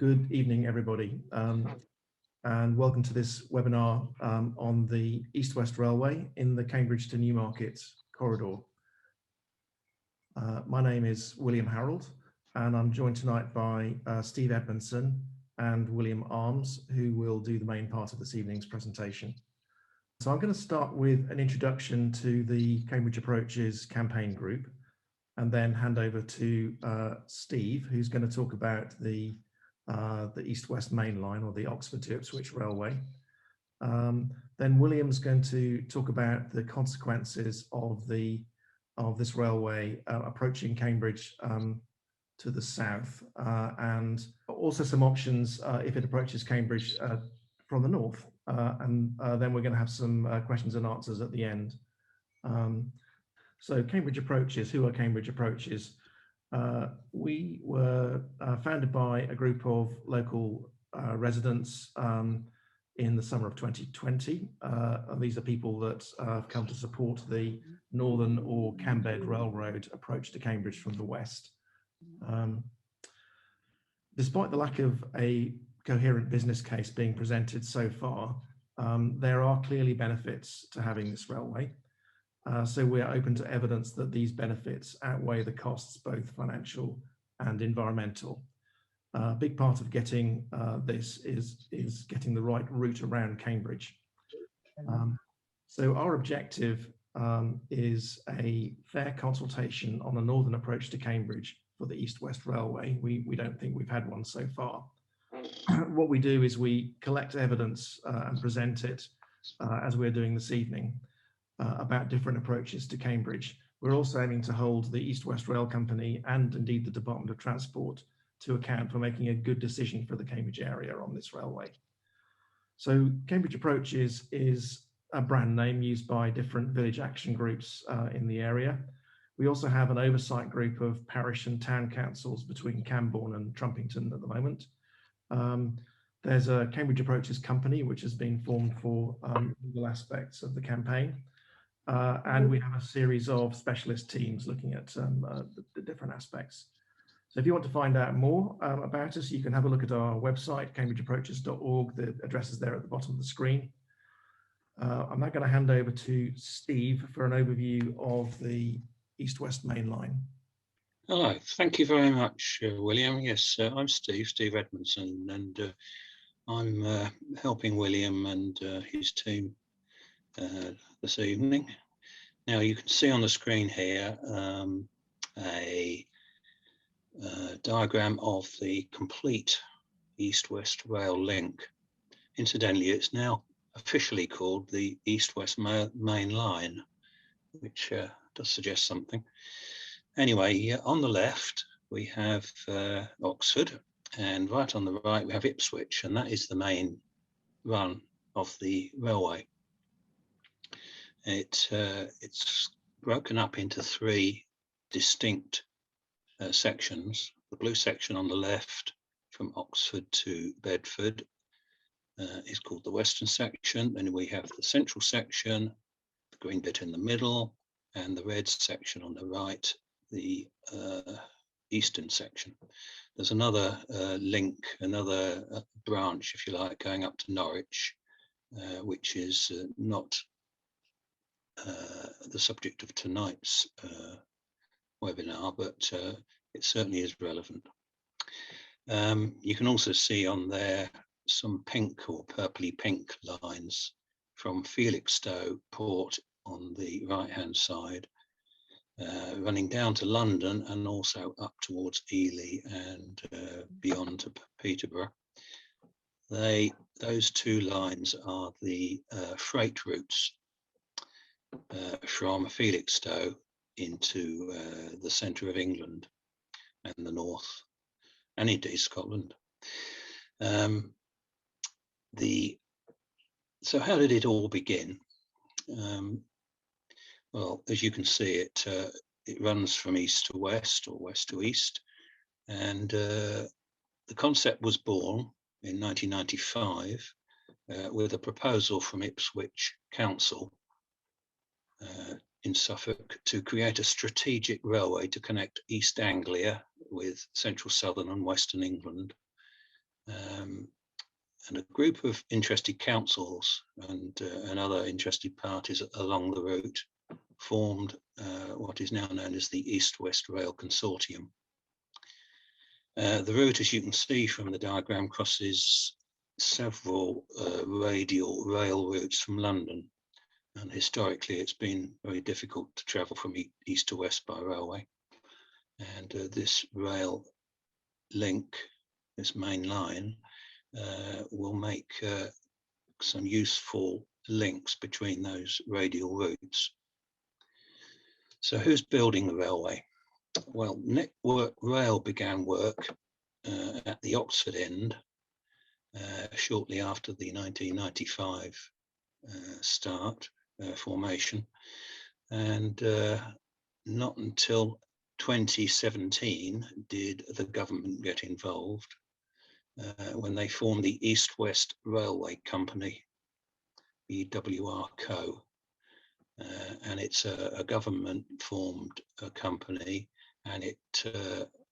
Good evening, everybody, and welcome to this webinar on the East-West Railway in the Cambridge to Newmarket corridor. My name is William Harold, and I'm joined tonight by Steve Edmondson and William Arms, who will do the main part of this evening's presentation. So I'm going to start with an introduction to the Cambridge Approaches campaign group, and then hand over to Steve, who's going to talk about the East-West Main Line, or the Oxford to Ipswich Railway. Then William's going to talk about the consequences of this railway approaching Cambridge to the south, and also some options if it approaches Cambridge from the north. And then we're going to have some questions and answers at the end. So Cambridge Approaches, who are Cambridge Approaches? We were founded by a group of local residents in the summer of 2020. These are people that have come to support the Northern or Cambed Railroad approach to Cambridge from the west. Despite the lack of a coherent business case being presented so far, there are clearly benefits to having this railway. So we're open to evidence that these benefits outweigh the costs, both financial and environmental. A big part of getting this is getting the right route around Cambridge. So our objective is a fair consultation on a northern approach to Cambridge for the East-West Railway. We don't think we've had one so far. What we do is we collect evidence and present it as we're doing this evening. About different approaches to Cambridge. We're also aiming to hold the East-West Rail Company and indeed the Department of Transport to account for making a good decision for the Cambridge area on this railway. So Cambridge Approaches is a brand name used by different village action groups in the area. We also have an oversight group of parish and town councils between Camborne and Trumpington at the moment. There's a Cambridge Approaches company which has been formed for legal aspects of the campaign. And we have a series of specialist teams looking at the different aspects. So if you want to find out more about us, you can have a look at our website, cambridgeapproaches.org. The address is there at the bottom of the screen. I'm now going to hand over to Steve for an overview of the East-West Main Line. Hello, thank you very much, William. Yes, I'm Steve Edmondson, and I'm helping William and his team this evening. Now you can see on the screen here a diagram of the complete East-West rail link. Incidentally, it's now officially called the East-West Main Line, which does suggest something. Anyway, on the left we have Oxford, and right on the right we have Ipswich, and that is the main run of the railway. It's broken up into three distinct sections. The blue section on the left from Oxford to Bedford is called the western section. Then we have the central section, the green bit in the middle, and the red section on the right, the eastern section. There's another link, another branch, if you like, going up to Norwich, which is not the subject of tonight's webinar, but it certainly is relevant. You can also see on there some pink or purpley pink lines from Felixstowe Port on the right hand side, running down to London and also up towards Ely and beyond to Peterborough. Those two lines are the freight routes from Felixstowe into the centre of England and the north, and indeed Scotland. So how did it all begin? Well, as you can see, it runs from east to west or west to east, and the concept was born in 1995 with a proposal from Ipswich Council in Suffolk to create a strategic railway to connect East Anglia with central, southern and western England And a group of interested councils and other interested parties along the route formed what is now known as the East-West Rail Consortium. The route, as you can see from the diagram, crosses several radial rail routes from London, and historically it's been very difficult to travel from east to west by railway. And this rail link, this main line, will make some useful links between those radial routes. So who's building the railway? Well, Network Rail began work at the Oxford end shortly after the 1995 formation, and not until 2017 did the government get involved when they formed the East-West Railway Company, EWR-Co. And it's a government-formed company, and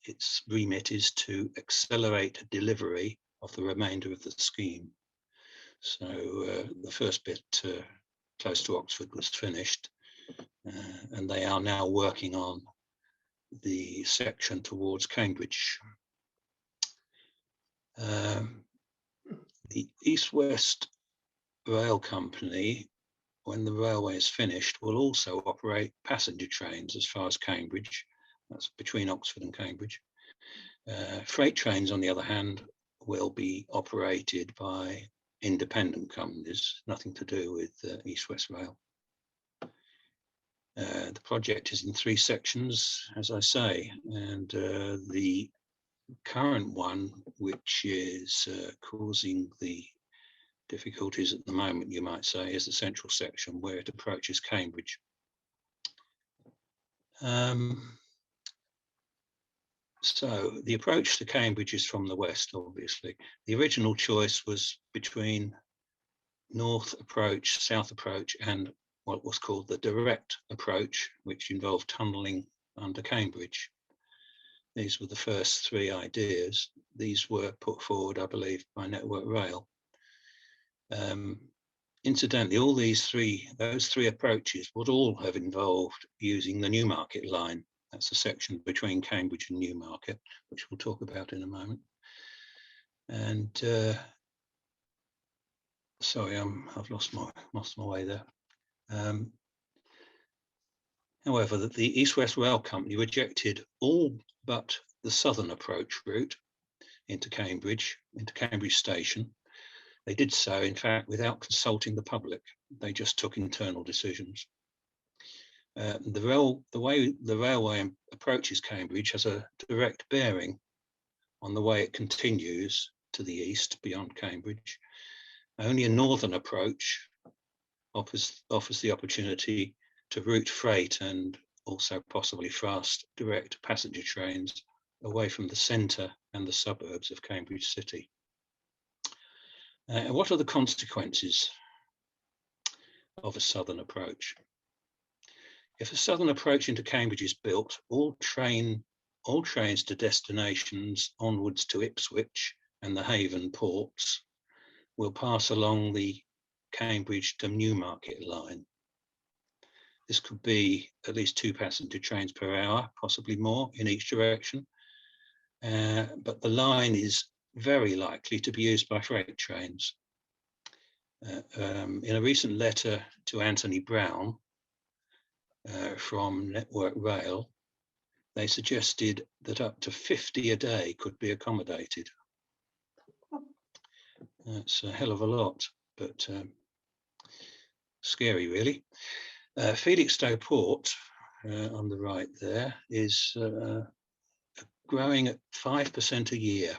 its remit is to accelerate delivery of the remainder of the scheme. So the first bit close to Oxford was finished, and they are now working on the section towards Cambridge. The East-West Rail Company, when the railway is finished, will also operate passenger trains as far as Cambridge. That's between Oxford and Cambridge. Freight trains, on the other hand, will be operated by independent companies, nothing to do with East-West Rail. The project is in 3 sections, as I say, and the current one, which is causing the difficulties at the moment, you might say, is the central section where it approaches Cambridge. So the approach to Cambridge is from the west, obviously. The original choice was between north approach, south approach, and what was called the direct approach, which involved tunnelling under Cambridge. These were the first 3 ideas. These were put forward, I believe, by Network Rail. Incidentally, those three approaches would all have involved using the Newmarket line. That's the section between Cambridge and Newmarket, which we'll talk about in a moment. And sorry, I've lost my way there. However, the East-West Rail Company rejected all but the southern approach route into Cambridge Station. They did so, in fact, without consulting the public. They just took internal decisions. The way the railway approaches Cambridge has a direct bearing on the way it continues to the east beyond Cambridge. Only a northern approach offers the opportunity to route freight and also possibly fast direct passenger trains away from the centre and the suburbs of Cambridge City. What are the consequences of a southern approach? If a southern approach into Cambridge is built, all trains to destinations onwards to Ipswich and the Haven ports will pass along the Cambridge to Newmarket line. This could be at least 2 passenger trains per hour, possibly more in each direction. But the line is very likely to be used by freight trains. In a recent letter to Anthony Brown from Network Rail, they suggested that up to 50 a day could be accommodated. That's a hell of a lot, but scary, really. Felixstowe Port, on the right there, is growing at 5% a year.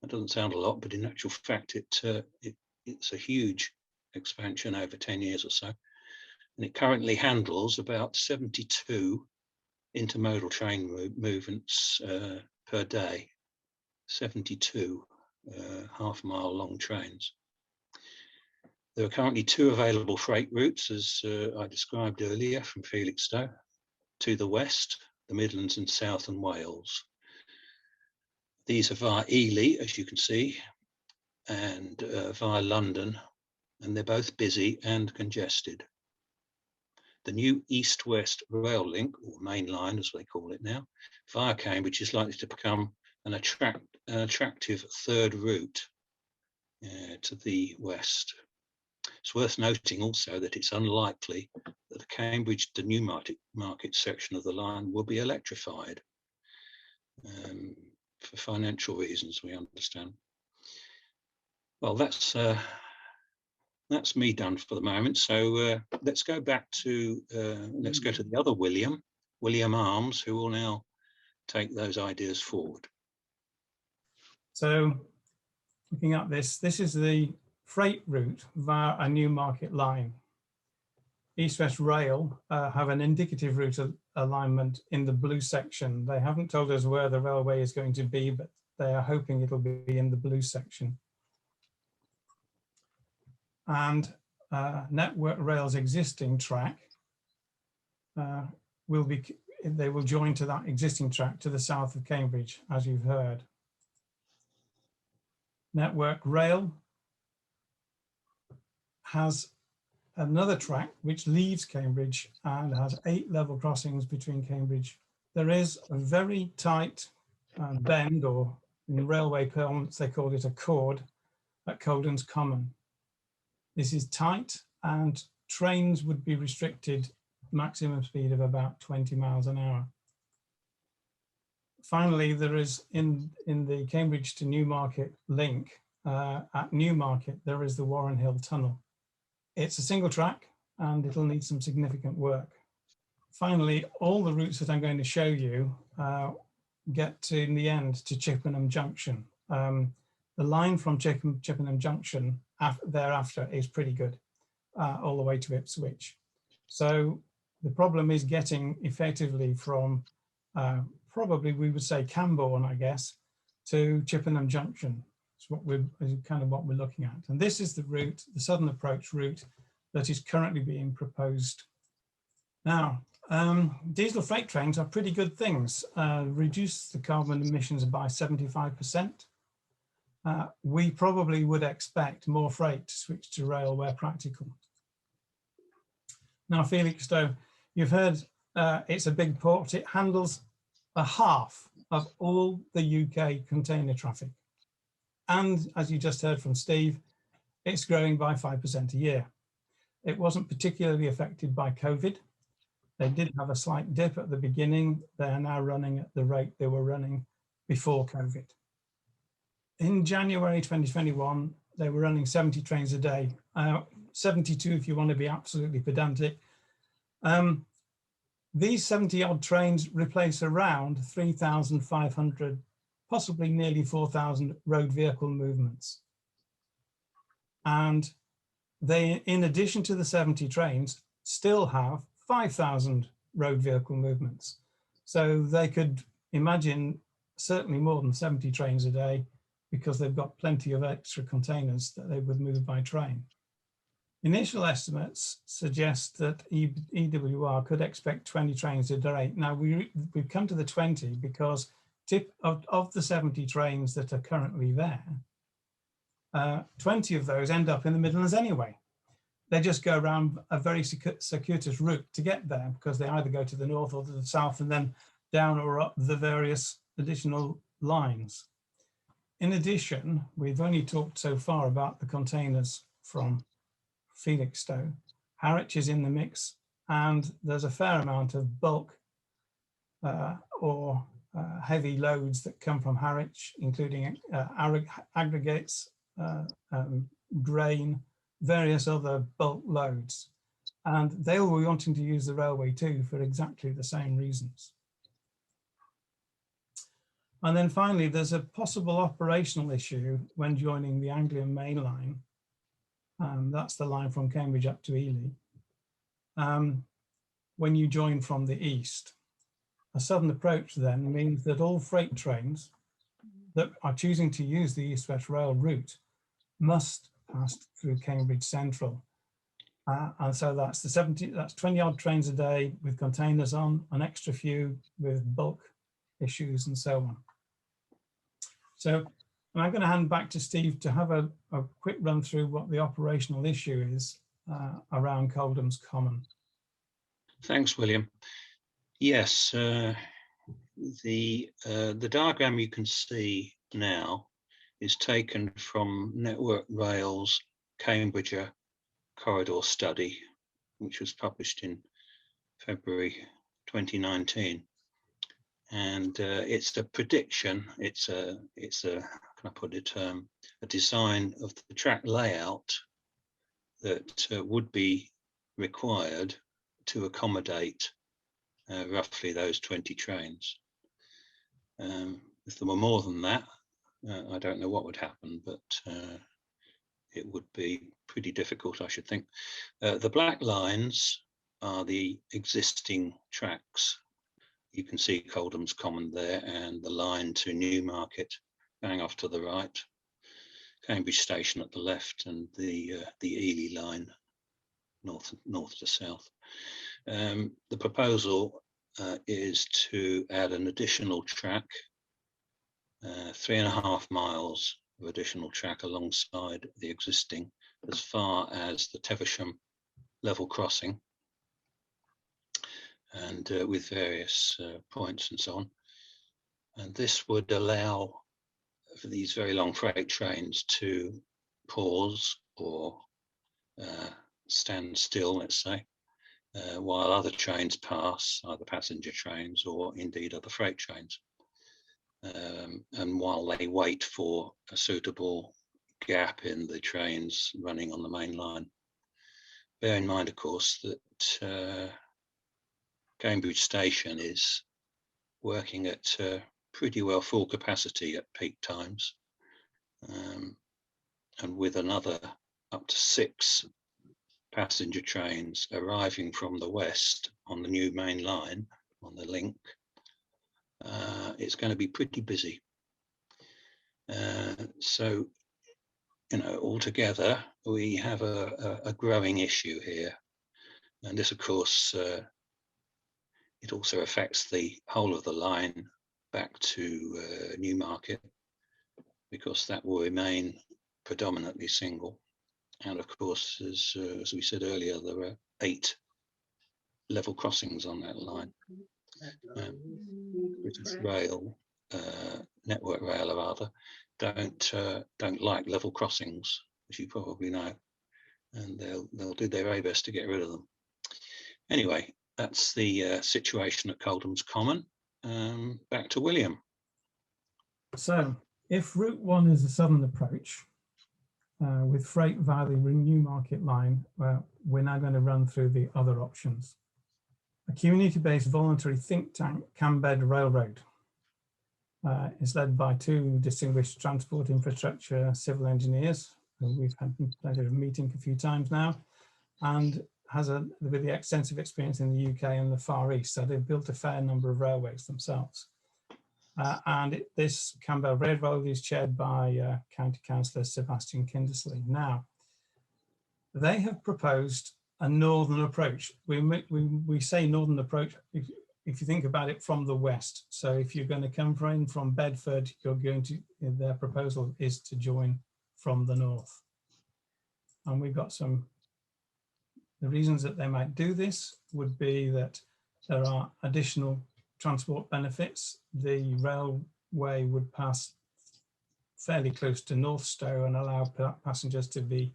That doesn't sound a lot, but in actual fact, it's a huge expansion over 10 years or so. And it currently handles about 72 intermodal train movements per day, 72 half-mile long trains. There are currently 2 available freight routes, as I described earlier, from Felixstowe to the west, the Midlands and South and Wales. These are via Ely, as you can see, and via London, and they're both busy and congested. The new east-west rail link, or main line as they call it now, via Cambridge is likely to become an attractive third route to the west. It's worth noting also that it's unlikely that the Cambridge to Newmarket section of the line will be electrified for financial reasons, we understand. Well, that's me done for the moment. So let's go back to let's go to the other William Arms, who will now take those ideas forward. So looking at this is the freight route via a Newmarket line. East West Rail have an indicative route alignment in the blue section. They haven't told us where the railway is going to be, but they are hoping it'll be in the blue section. And Network Rail's existing track they will join to that existing track to the south of Cambridge, as you've heard. Network Rail has another track which leaves Cambridge and has 8 level crossings between Cambridge. There is a very tight bend, or in railway parlance they call it a chord, at Coldens Common. This is tight and trains would be restricted maximum speed of about 20 miles an hour. Finally, there is in the Cambridge to Newmarket link at Newmarket, there is the Warren Hill Tunnel. It's a single track and it'll need some significant work. Finally, all the routes that I'm going to show you get to, in the end, to Chippenham Junction. The line from Chippenham Junction thereafter is pretty good, all the way to Ipswich. So the problem is getting effectively from probably we would say Camborne, I guess, to Chippenham Junction. It's kind of what we're looking at. And this is the route, the Southern Approach route that is currently being proposed. Now, diesel freight trains are pretty good things. Reduce the carbon emissions by 75%. We probably would expect more freight to switch to rail where practical. Now, Felixstowe, you've heard it's a big port. It handles a half of all the UK container traffic. And as you just heard from Steve, it's growing by 5% a year. It wasn't particularly affected by COVID. They did have a slight dip at the beginning. They're now running at the rate they were running before COVID. In January 2021, they were running 70 trains a day, 72 if you want to be absolutely pedantic. These 70 odd trains replace around 3,500, possibly nearly 4,000 road vehicle movements. And they, in addition to the 70 trains, still have 5,000 road vehicle movements. So they could imagine certainly more than 70 trains a day, because they've got plenty of extra containers that they would move by train. Initial estimates suggest that EWR could expect 20 trains a day. Now we've come to the 20 because of the 70 trains that are currently there, 20 of those end up in the Midlands anyway. They just go around a very circuitous route to get there, because they either go to the north or to the south and then down or up the various additional lines. In addition, we've only talked so far about the containers from Felixstowe. Harwich is in the mix, and there's a fair amount of bulk or heavy loads that come from Harwich, including aggregates, grain, various other bulk loads. And they will be wanting to use the railway too for exactly the same reasons. And then finally, there's a possible operational issue when joining the Anglian Main Line. That's the line from Cambridge up to Ely. When you join from the east, a southern approach then means that all freight trains that are choosing to use the East West Rail route must pass through Cambridge Central. And so that's 20 odd trains a day with containers on, an extra few with bulk issues and so on. So And I'm going to hand back to Steve to have a quick run through what the operational issue is around Coldham's Common. Thanks, William. Yes, the diagram you can see now is taken from Network Rail's Cambridgeshire Corridor Study, which was published in February 2019. And it's a prediction, it's a, how can I put it, a design of the track layout that would be required to accommodate roughly those 20 trains. If there were more than that, I don't know what would happen, but it would be pretty difficult, I should think. The black lines are the existing tracks. You can see Coldham's Common there, and the line to Newmarket going off to the right, Cambridge Station at the left, and the Ely line north to south. The proposal is to add an additional track, 3.5 miles of additional track alongside the existing, as far as the Teversham level crossing, and with various points and so on. And this would allow for these very long freight trains to pause or stand still, let's say, while other trains pass, either passenger trains or indeed other freight trains. And while they wait for a suitable gap in the trains running on the main line. Bear in mind, of course, that Cambridge Station is working at pretty well full capacity at peak times, and with another up to 6 passenger trains arriving from the west on the new main line, on the link, it's going to be pretty busy. So, you know, altogether, we have a growing issue here. And this, of course, it also affects the whole of the line back to Newmarket, because that will remain predominantly single. And of course, as we said earlier, there are 8 level crossings on that line. British Rail, Network Rail rather, don't like level crossings, as you probably know, and they'll do their very best to get rid of them. Anyway, that's the situation at Coldham's Common. Back to William. So, if Route 1 is a southern approach, with freight via the Newmarket line, we're now going to run through the other options. A community-based voluntary think tank, Cambed Railroad, is led by 2 distinguished transport infrastructure civil engineers, who we've had the pleasure of meeting a few times now, and has a really extensive experience in the UK and the Far East. So they've built a fair number of railways themselves. This Cambed Railroad is chaired by County Councillor Sebastian Kindersley. Now, they have proposed a northern approach. We say northern approach if you think about it from the west. So if you're going to come from Bedford, their proposal is to join from the north. And we've got the reasons that they might do this would be that there are additional transport benefits. The railway would pass fairly close to Northstowe and allow passengers to be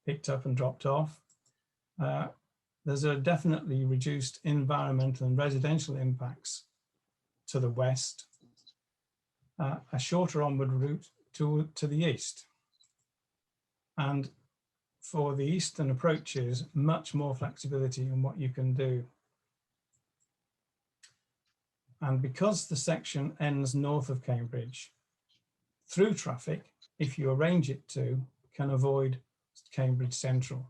picked up and dropped off. There's a definitely reduced environmental and residential impacts to the west, a shorter onward route to the east. And for the eastern approaches, much more flexibility in what you can do. And because the section ends north of Cambridge, through traffic, if you arrange it to, can avoid Cambridge Central.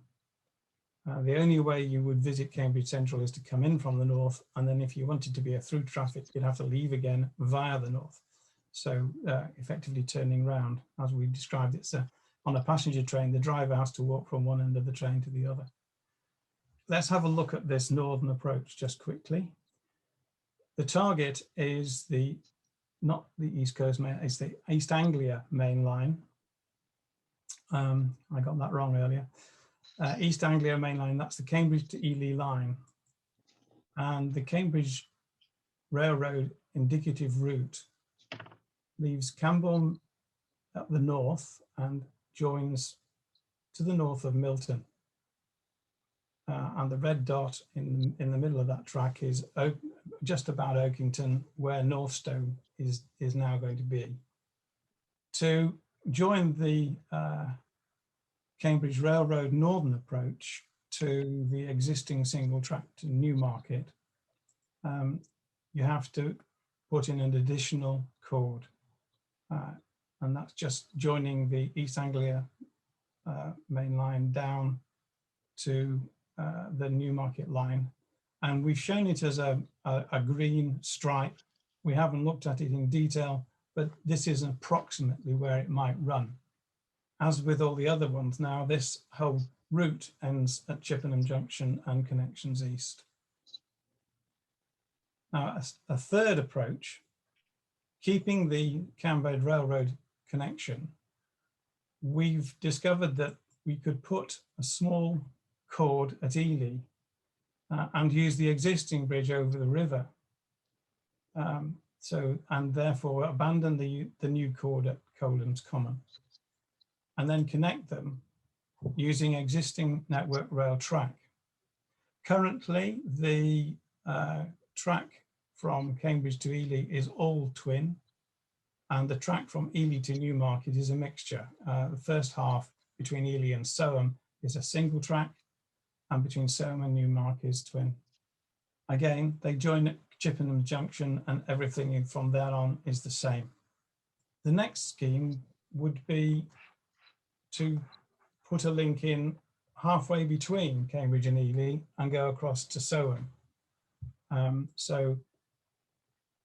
The only way you would visit Cambridge Central is to come in from the north, and then if you wanted to be a through traffic, you'd have to leave again via the north. So effectively turning round, as we described it. So on a passenger train, the driver has to walk from one end of the train to the other. Let's have a look at this northern approach just quickly. The target is the not the East Coast Main, it's the East Anglia Main Line. I got that wrong earlier. East Anglia Main Line, that's the Cambridge to Ely line. And the Cambridge Railroad indicative route leaves Camborne at the north and joins to the north of Milton. And the red dot in the middle of that track is just about Oakington, where Northstowe is now going to be. To join the Cambridge Railroad Northern approach to the existing single track to Newmarket, you have to put in an additional chord. And that's just joining the East Anglia main line down to the Newmarket line. And we've shown it as a green stripe. We haven't looked at it in detail, but this is approximately where it might run. As with all the other ones now, this whole route ends at Chippenham Junction and connections east. Now, a third approach, keeping the Cambridge Railroad connection, we've discovered that we could put a small chord at Ely and use the existing bridge over the river. And therefore abandon the new chord at Coldham's Common, and then connect them using existing Network Rail track. Currently, the track from Cambridge to Ely is all twin, and the track from Ely to Newmarket is a mixture. The first half between Ely and Soham is a single track, and between Soham and Newmarket is twin. Again, they join at Chippenham Junction, and everything from there on is the same. The next scheme would be to put a link in halfway between Cambridge and Ely and go across to Soham. So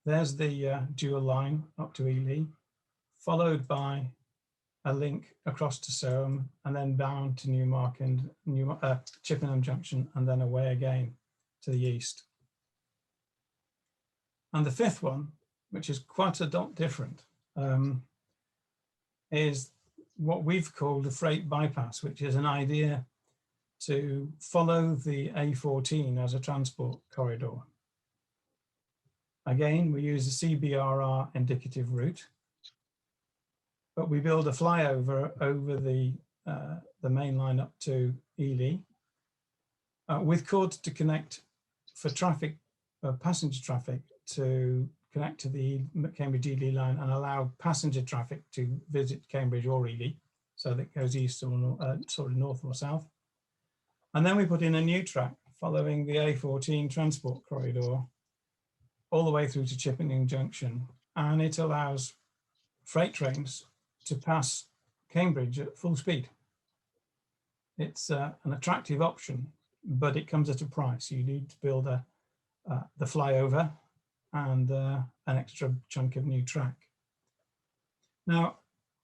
there's the dual line up to Ely, followed by a link across to Soham, and then down to Newmarket and Chippenham Junction, and then away again to the east. And the fifth one, which is quite a lot different, is what we've called a freight bypass, which is an idea to follow the A14 as a transport corridor. Again, we use the CBRR indicative route, but we build a flyover over the main line up to Ely with cords to connect for traffic, passenger traffic, to connect to the Cambridge Ely line and allow passenger traffic to visit Cambridge or Ely, so that goes east or north or south. And then we put in a new track following the A14 transport corridor all the way through to Chippenham Junction, and it allows freight trains to pass Cambridge at full speed. It's an attractive option, but it comes at a price. You need to build the flyover and an extra chunk of new track. Now,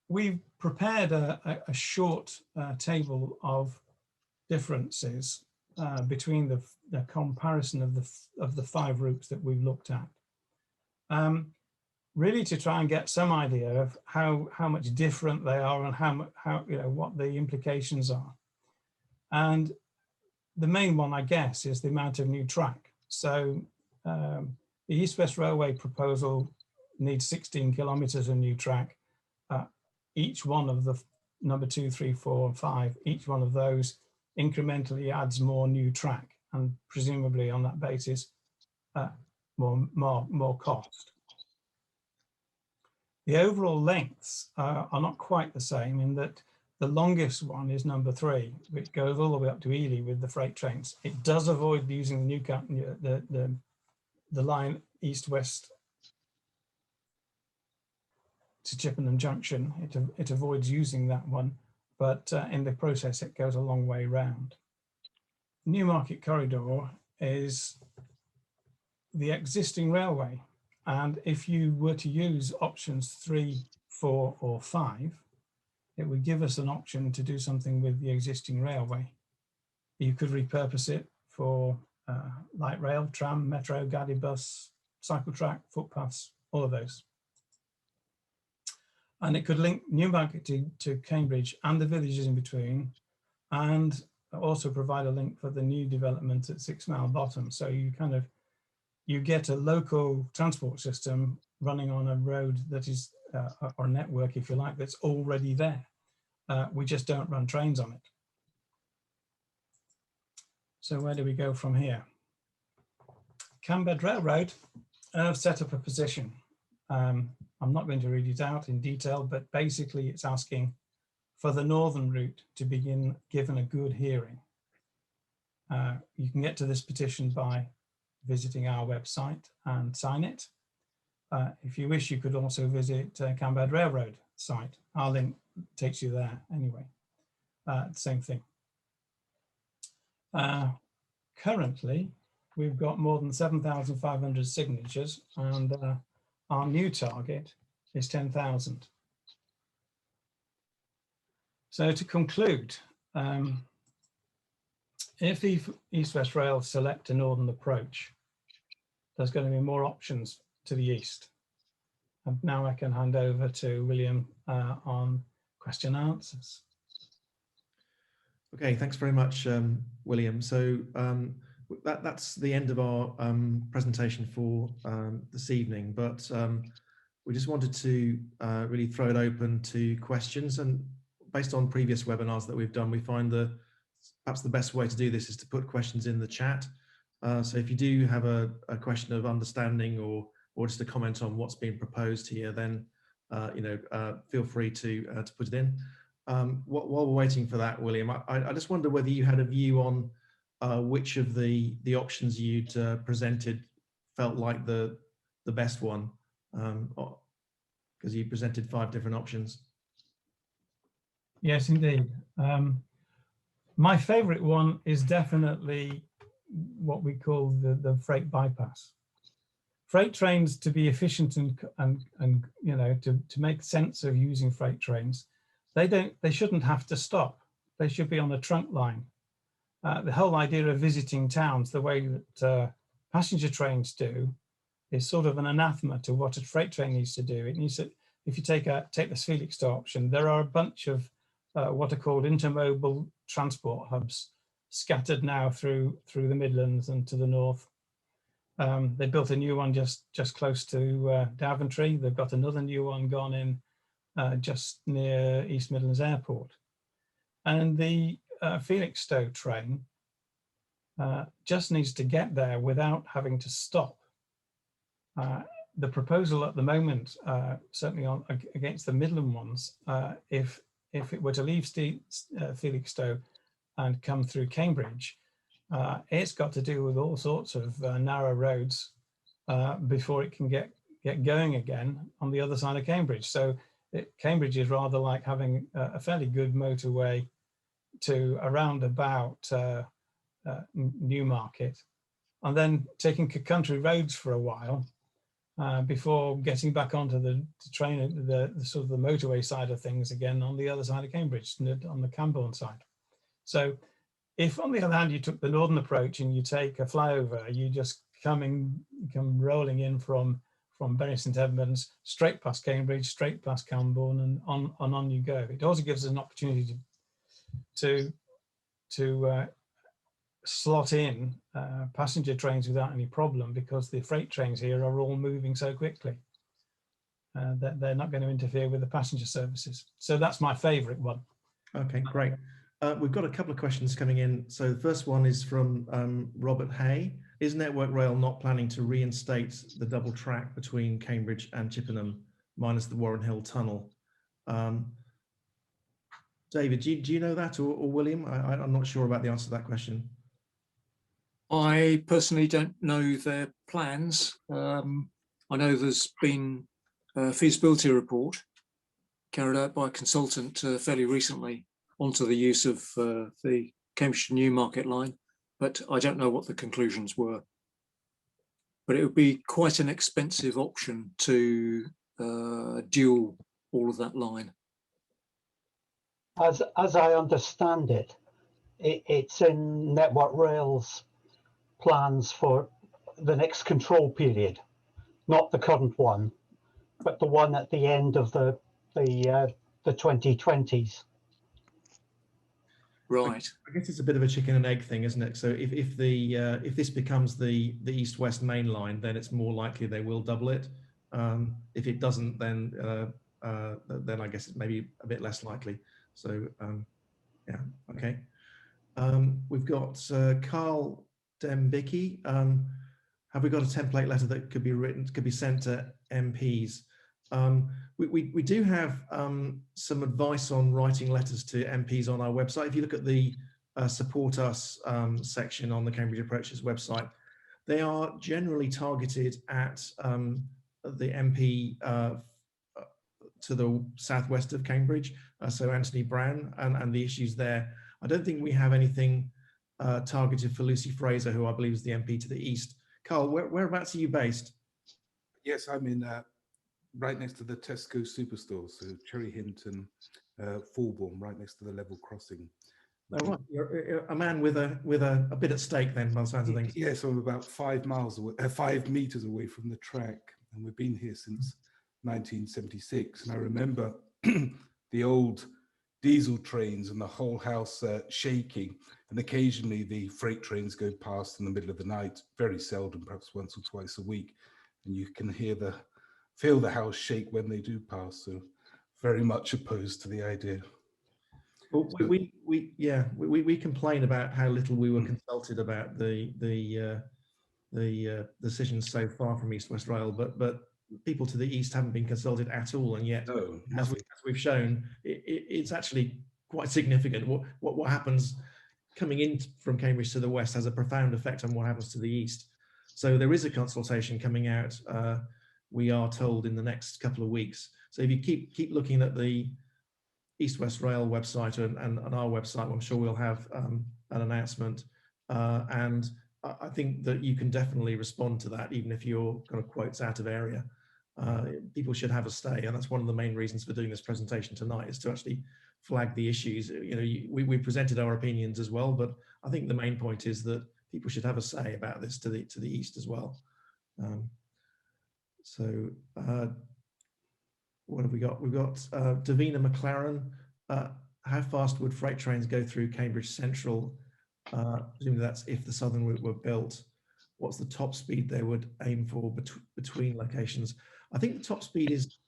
we've prepared a short table of differences between the comparison of the 5 routes that we've looked at, really to try and get some idea of how much different they are and how what the implications are. And the main one, I guess, is the amount of new track. So the East West Railway proposal needs 16 kilometres of new track. Each one of the number 2, 3, 4, and 5, each one of those incrementally adds more new track, and presumably on that basis, more cost. The overall lengths are not quite the same, in that the longest one is number 3, which goes all the way up to Ely with the freight trains. It does avoid using the line east-west to Chippenham Junction. It avoids using that one, but in the process, it goes a long way round. Newmarket Corridor is the existing railway. And if you were to use options 3, 4, or 5, it would give us an option to do something with the existing railway. You could repurpose it for light rail, tram, metro, guided bus, cycle track, footpaths, all of those. and it could link Newmarket to Cambridge and the villages in between, and also provide a link for the new development at 6 Mile Bottom. So you get a local transport system running on a road that is, or network, if you like, that's already there. We just don't run trains on it. So where do we go from here? Cambed Railroad have set up a position. I'm not going to read it out in detail, but basically it's asking for the northern route to begin given a good hearing. You can get to this petition by visiting our website and sign it. If you wish, you could also visit Cambed Railroad site. Our link takes you there anyway. Same thing. Currently, we've got more than 7,500 signatures, and our new target is 10,000. So to conclude, if East West Rail select a northern approach, there's going to be more options to the east. And now I can hand over to William on question and answers. Okay, thanks very much, William. So that's the end of our presentation for this evening, but we just wanted to really throw it open to questions. And based on previous webinars that we've done, we find that perhaps the best way to do this is to put questions in the chat. So if you do have a question of understanding or just a comment on what's being proposed here, then feel free to put it in. While we're waiting for that, William, I just wonder whether you had a view on which of the options you'd presented felt like the best one, because you presented 5 different options. Yes, indeed. My favorite one is definitely what we call the freight bypass. Freight trains, to be efficient and to make sense of using freight trains, they shouldn't have to stop. They should be on a trunk line. The whole idea of visiting towns the way that passenger trains do is sort of an anathema to what a freight train needs to do. It needs to, if you take the Felixstowe option, there are a bunch of what are called intermodal transport hubs scattered now through the Midlands and to the north. They built a new one just close to Daventry. They've got another new one gone in just near East Midlands Airport. And the Felixstowe train just needs to get there without having to stop. The proposal at the moment, certainly against the Midland ones, if it were to leave Felixstowe and come through Cambridge, it's got to do with all sorts of narrow roads before it can get going again on the other side of Cambridge. So Cambridge is rather like having a fairly good motorway to around about Newmarket, and then taking country roads for a while before getting back onto the train, the sort of the motorway side of things again on the other side of Cambridge, on the Camborne side. So if on the other hand you took the northern approach and you take a flyover, you just come rolling in from Bury St Edmunds, straight past Cambridge, straight past Camborne, and on you go. It also gives us an opportunity to slot in passenger trains without any problem, because the freight trains here are all moving so quickly that they're not going to interfere with the passenger services. So that's my favourite one. Okay, great. We've got a couple of questions coming in. So the first one is from Robert Hay. Is Network Rail not planning to reinstate the double track between Cambridge and Chippenham, minus the Warren Hill Tunnel? David, do you know that, or William? I'm not sure about the answer to that question. I personally don't know their plans. I know there's been a feasibility report carried out by a consultant fairly recently onto the use of the Cambridge to Newmarket line, but I don't know what the conclusions were. But it would be quite an expensive option to dual all of that line. As I understand it, it's in Network Rail's plans for the next control period, not the current one, but the one at the end of the the 2020s. Right. I guess it's a bit of a chicken and egg thing, isn't it? So if this becomes the east-west main line, then it's more likely they will double it. If it doesn't, then I guess it's maybe a bit less likely. So yeah, okay. We've got Carl Dembicki. Have we got a template letter that could be written, could be sent to MPs? We do have some advice on writing letters to MPs on our website. If you look at the support us section on the Cambridge Approaches website, they are generally targeted at the MP to the southwest of Cambridge, so Anthony Brown and the issues there. I don't think we have anything targeted for Lucy Fraser, who I believe is the MP to the east. Carl, whereabouts are you based? Yes, I'm in right next to the Tesco superstore, so Cherry Hinton, Fulbourne, right next to the level crossing. Oh, right. You're a man with a bit at stake then, by the sounds of things. Yes, I'm about 5 miles away, 5 meters away from the track, and we've been here since 1976. And I remember the old diesel trains and the whole house shaking, and occasionally the freight trains go past in the middle of the night, very seldom, perhaps once or twice a week, and you can feel the house shake when they do pass. So very much opposed to the idea. Well, we complain about how little we were consulted about the decisions so far from East West Rail, but people to the east haven't been consulted at all, and yet, No, as we've shown, it's actually quite significant. What happens coming in from Cambridge to the west has a profound effect on what happens to the east. So there is a consultation coming out, we are told, in the next couple of weeks. So if you keep looking at the East West Rail website and our website, I'm sure we'll have an announcement. And I think that you can definitely respond to that, even if your kind of quotes out of area. People should have a stay, and that's one of the main reasons for doing this presentation tonight, is to actually flag the issues. You know, we presented our opinions as well, but I think the main point is that people should have a say about this to the east as well. What have we got? We've got Davina McLaren. How fast would freight trains go through Cambridge Central? Presumably that's if the southern route were built. What's the top speed they would aim for between locations? I think the top speed is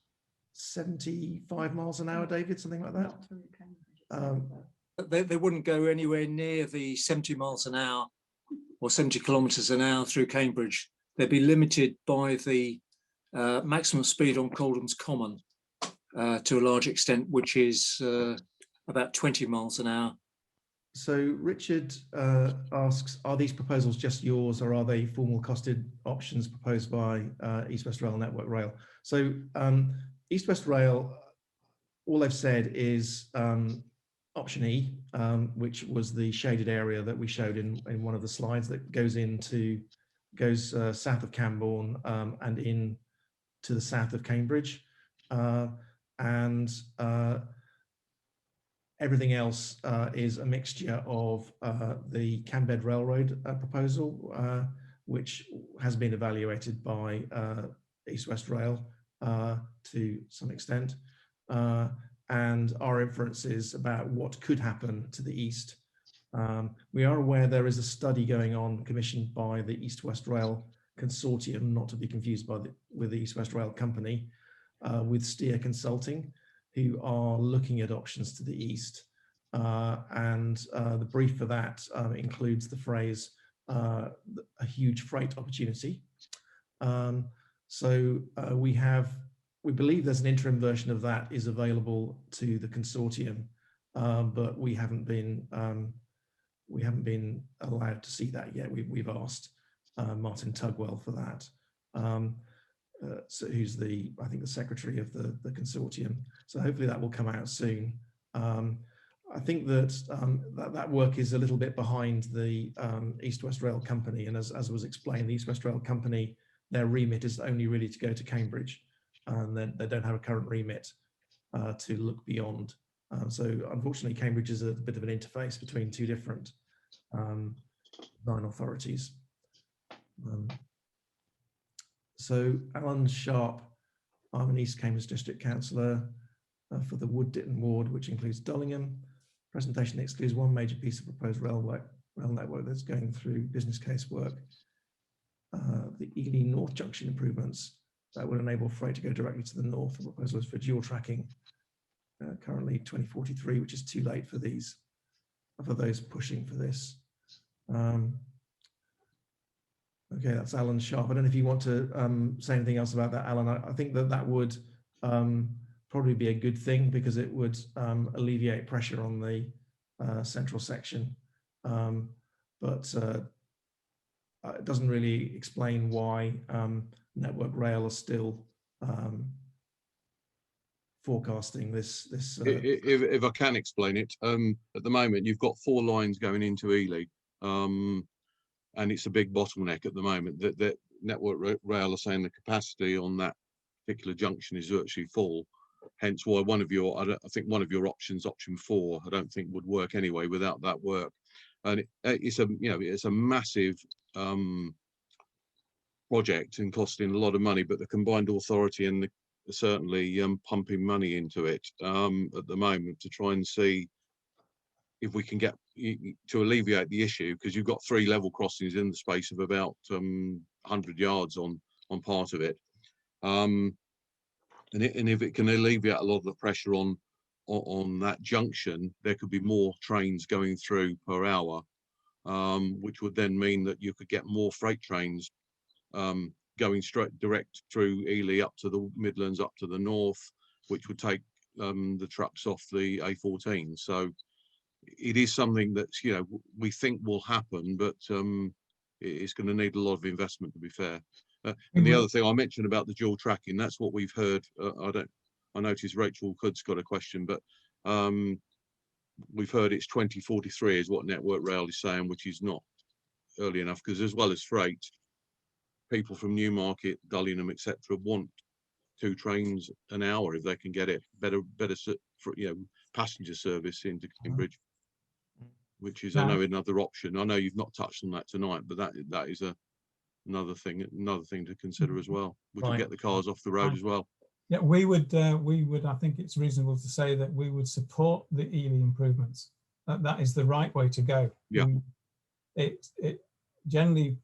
75 miles an hour, David, something like that. They wouldn't go anywhere near the 70 miles an hour or 70 kilometres an hour through Cambridge. They'd be limited by the maximum speed on Coldham's Common to a large extent, which is about 20 miles an hour. So Richard asks, are these proposals just yours, or are they formal costed options proposed by East West Rail Network Rail? So East West Rail, all they've said is option E, which was the shaded area that we showed in one of the slides, that goes south of Cambourne and in to the south of Cambridge, and everything else is a mixture of the Cambed Railroad proposal, which has been evaluated by East West Rail to some extent, and our inferences about what could happen to the east. We are aware there is a study going on commissioned by the East West Rail Consortium, not to be confused with the East West Rail Company, with Steer Consulting, who are looking at options to the east. And the brief for that includes the phrase, a huge freight opportunity. We believe there's an interim version of that is available to the consortium, but we haven't been allowed to see that yet. We've asked Martin Tugwell for that, so who's I think the secretary of the consortium. So hopefully that will come out soon. I think that that work is a little bit behind the East West Rail Company, and as was explained, the East West Rail Company, their remit is only really to go to Cambridge, and they don't have a current remit to look beyond. So unfortunately, Cambridge is a bit of an interface between two different design authorities. So Alan Sharp, I'm an East Cambridge District Councillor. for the Wood Ditton ward, which includes Dullingham. Presentation excludes one major piece of proposed rail network that's going through business case work. The Ely North Junction improvements that would enable freight to go directly to the north. The proposal is for dual tracking, currently 2043, which is too late for those pushing for this. Okay, that's Alan Sharp. I don't know if you want to say anything else about that, Alan. I think that would probably be a good thing because it would alleviate pressure on the central section. But it doesn't really explain why Network Rail are still forecasting this. If I can explain it, at the moment you've got 4 lines going into Ely, and it's a big bottleneck at the moment. That Network Rail are saying the capacity on that particular junction is virtually full. Hence why I think one of your options, option 4, I don't think would work anyway without that work. And it's a massive project and costing a lot of money, but the combined authority and certainly pumping money into it at the moment to try and see if we can get to alleviate the issue, because you've got 3 level crossings in the space of about 100 yards on part of it. And if it can alleviate a lot of the pressure on that junction, there could be more trains going through per hour, which would then mean that you could get more freight trains going direct through Ely up to the Midlands, up to the north, which would take the trucks off the A14. So it is something that we think will happen, but it's going to need a lot of investment, to be fair. And the other thing I mentioned about the dual tracking, that's what we've heard. I noticed Rachel Hood's got a question, but we've heard it's 2043 is what Network Rail is saying, which is not early enough, because as well as freight, people from Newmarket, Dullingham, etc., want 2 trains an hour if they can get it. Better passenger service into Cambridge, which is, I know, another option. I know you've not touched on that tonight, but that is another thing to consider as well, which will get the cars off the road as well. Yeah, we would. I think it's reasonable to say that we would support the Ely improvements. That is the right way to go. Yeah. It generally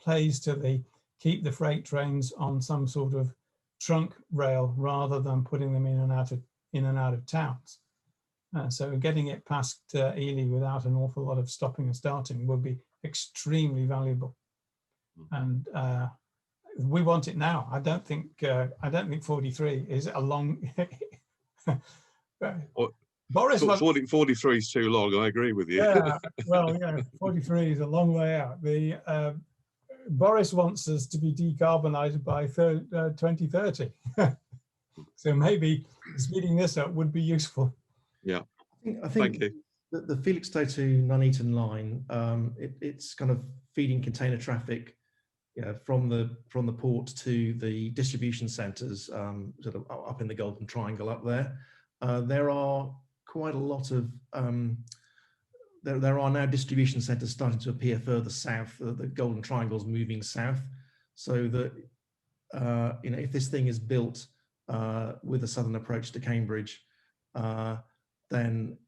plays to keep the freight trains on some sort of trunk rail rather than putting them in and out of towns. So getting it past Ely without an awful lot of stopping and starting would be extremely valuable. And we want it now. I don't think 43 is a long. Boris 43 is too long. I agree with you. Yeah, well, 43 is a long way out. Boris wants us to be decarbonised by 2030. So maybe speeding this up would be useful. Yeah, I think thank you. The Felixstowe to Nuneaton line, it's kind of feeding container traffic from the port to the distribution centres, sort of up in the Golden Triangle up there. There are quite a lot of there are now distribution centres starting to appear further south. The Golden Triangle's moving south, so that if this thing is built with a southern approach to Cambridge, then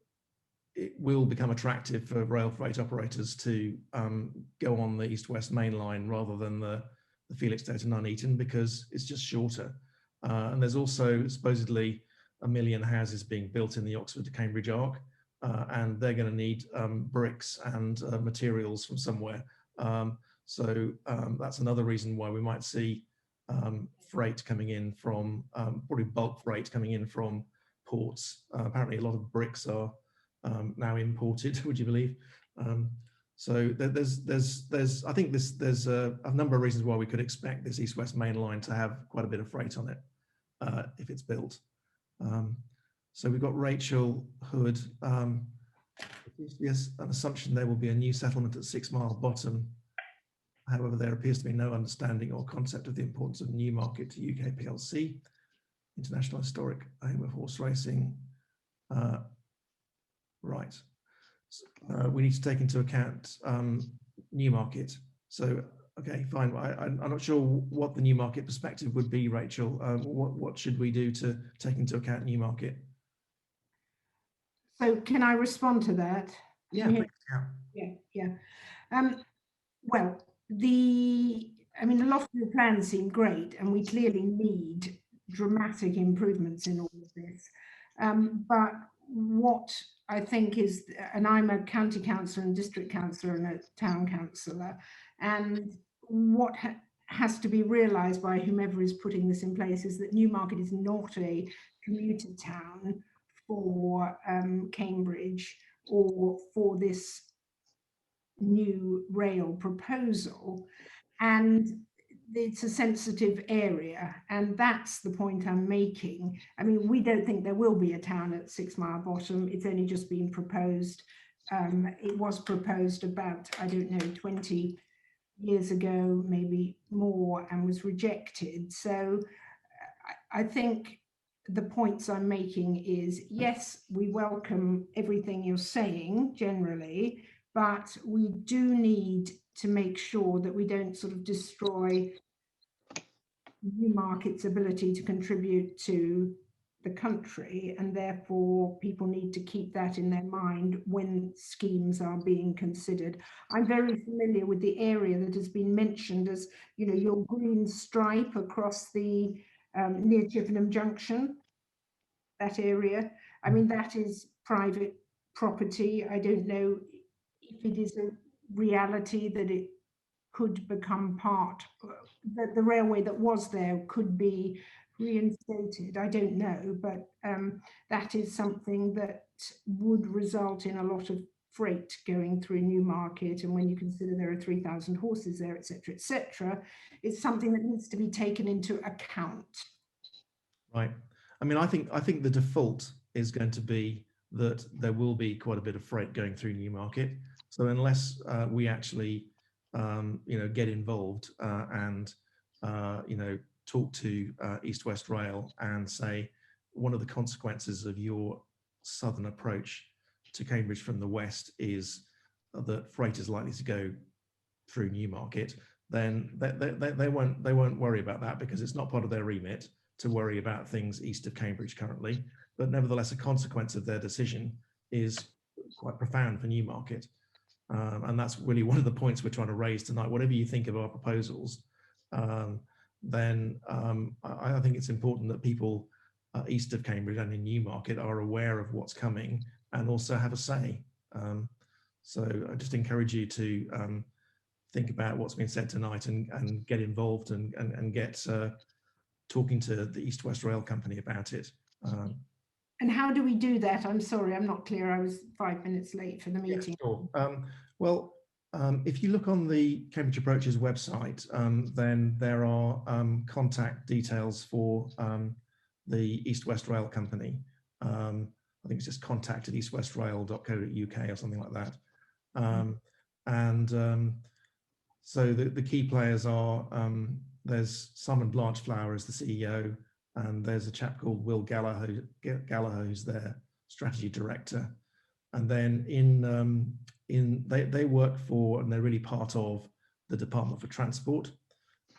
it will become attractive for rail freight operators to go on the east-west main line rather than the Felixstowe to Nuneaton, because it's just shorter. And there's also supposedly 1 million houses being built in the Oxford to Cambridge arc, and they're going to need bricks and materials from somewhere. So that's another reason why we might see freight coming in from, probably bulk freight coming in from ports. Apparently a lot of bricks are now imported, would you believe? So I think there's a number of reasons why we could expect this east-west main line to have quite a bit of freight on it if it's built. So we've got Rachel Hood. Yes, an assumption there will be a new settlement at 6 Mile Bottom. However, there appears to be no understanding or concept of the importance of Newmarket to UK PLC, international historic home of horse racing. Right. So, we need to take into account Newmarket. So, okay, fine. I'm not sure what the Newmarket perspective would be, Rachel. What should we do to take into account Newmarket? So can I respond to that? Yeah, Yeah. please, Yeah. Well, I mean, a lot of the plans seem great, and we clearly need dramatic improvements in all of this. But what I think is, and I'm a county councillor and district councillor and a town councillor, and what has to be realised by whomever is putting this in place is that Newmarket is not a commuter town for Cambridge or for this new rail proposal, and it's a sensitive area, and that's the point I'm making. I mean, we don't think there will be a town at 6 Mile Bottom. It's only just been proposed. It was proposed about, I don't know, 20 years ago, maybe more, and was rejected. So I think the points I'm making is, yes, we welcome everything you're saying generally, but we do need to make sure that we don't sort of destroy Newmarket's ability to contribute to the country, and therefore people need to keep that in their mind when schemes are being considered. I'm very familiar with the area that has been mentioned as, you know, your green stripe across the near Chippenham Junction, that area. I mean, that is private property. I don't know if it is a reality that it could become part, that the railway that was there could be reinstated. I don't know, but that is something that would result in a lot of freight going through Newmarket, and when you consider there are 3,000 horses there, etc., it's something that needs to be taken into account. Right. I mean, I think the default is going to be that there will be quite a bit of freight going through Newmarket. So unless we actually, you know, get involved and you know, talk to East West Rail and say one of the consequences of your southern approach to Cambridge from the west is that freight is likely to go through Newmarket, then they won't worry about that, because it's not part of their remit to worry about things east of Cambridge currently. But nevertheless, a consequence of their decision is quite profound for Newmarket. And that's really one of the points we're trying to raise tonight. Whatever you think of our proposals, then I think it's important that people east of Cambridge and in Newmarket are aware of what's coming and also have a say. So I just encourage you to think about what's been said tonight and get involved and get talking to the East West Rail Company about it. And how do we do that? I'm sorry, I'm not clear. I was 5 minutes late for the meeting. Yeah, sure. Well, if you look on the Cambridge Approaches website, then there are contact details for the East West Rail Company. I think it's just contact@eastwestrail.co.uk or something like that. So the key players are, there's Simon Blanchflower as the CEO, and there's a chap called Will Gallagher who's their strategy director. And then they work for, and they're really part of, the Department for Transport.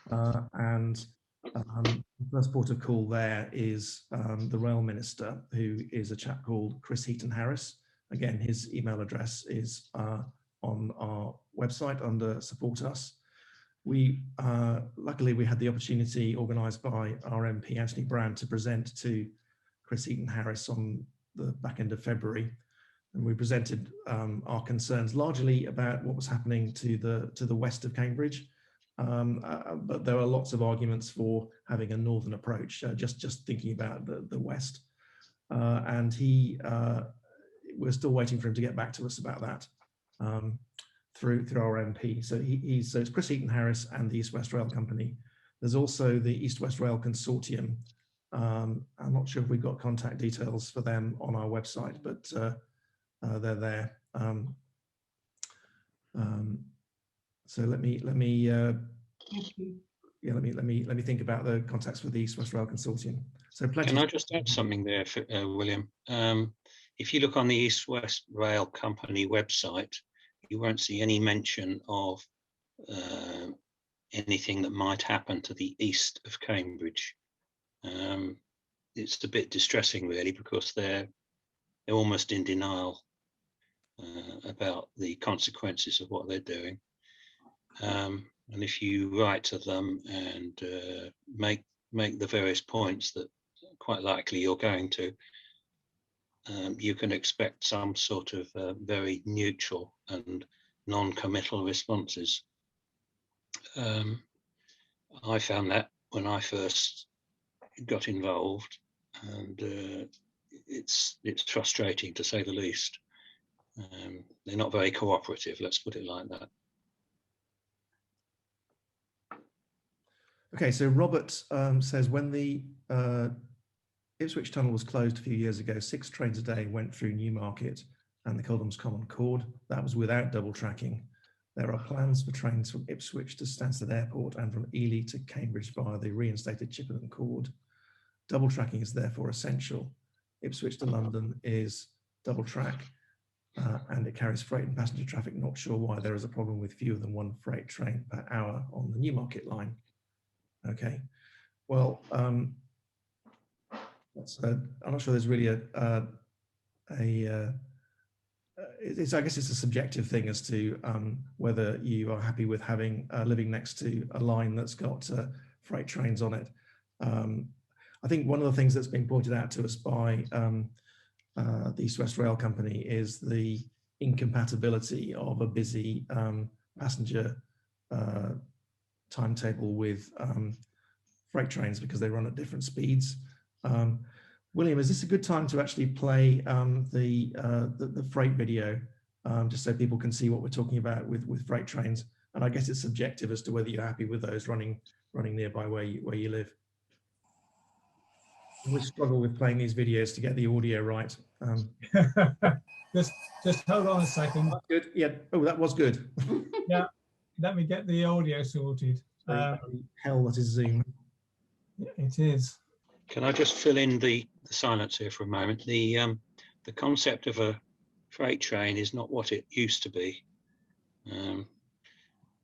And the first port of call there is the Rail Minister, who is a chap called Chris Heaton-Harris. Again, his email address is on our website under Support Us. We luckily we had the opportunity, organised by our MP Anthony Brand, to present to Chris Heaton-Harris on the back end of February, and we presented our concerns largely about what was happening to the west of Cambridge, but there are lots of arguments for having a northern approach. Just thinking about the west, and we're still waiting for him to get back to us about that. Through our MP. So so it's Chris Heaton-Harris and the East West Rail Company. There's also the East West Rail Consortium. I'm not sure if we've got contact details for them on our website, but they're there. So let me think about the contacts for the East West Rail Consortium. So can I just add something there, William? If you look on the East West Rail Company website, you won't see any mention of anything that might happen to the east of Cambridge. It's a bit distressing, really, because they're they're almost in denial about the consequences of what they're doing. And if you write to them and make the various points that quite likely you're going to, you can expect some sort of very neutral and non-committal responses. I found that when I first got involved, and it's frustrating to say the least. They're not very cooperative, let's put it like that. Okay, so Robert says when the Ipswich Tunnel was closed a few years ago, 6 trains a day went through Newmarket and the Coldham's Common Cord. That was without double tracking. There are plans for trains from Ipswich to Stansted Airport and from Ely to Cambridge via the reinstated Chippenham Cord. Double tracking is therefore essential. Ipswich to London is double track and it carries freight and passenger traffic. Not sure why there is a problem with fewer than 1 freight train per hour on the Newmarket line. Okay, well, I'm not sure there's really I guess it's a subjective thing as to whether you are happy with having living next to a line that's got freight trains on it. I think one of the things that's been pointed out to us by the East West Rail Company is the incompatibility of a busy passenger timetable with freight trains because they run at different speeds. William, is this a good time to actually play the freight video, just so people can see what we're talking about with freight trains? And I guess it's subjective as to whether you're happy with those running nearby where you live. We struggle with playing these videos to get the audio right. Just hold on a second. That's good. Yeah. Oh, that was good. Yeah. Let me get the audio sorted. Hell, that is Zoom. It is. Can I just fill in the silence here for a moment? The concept of a freight train is not what it used to be.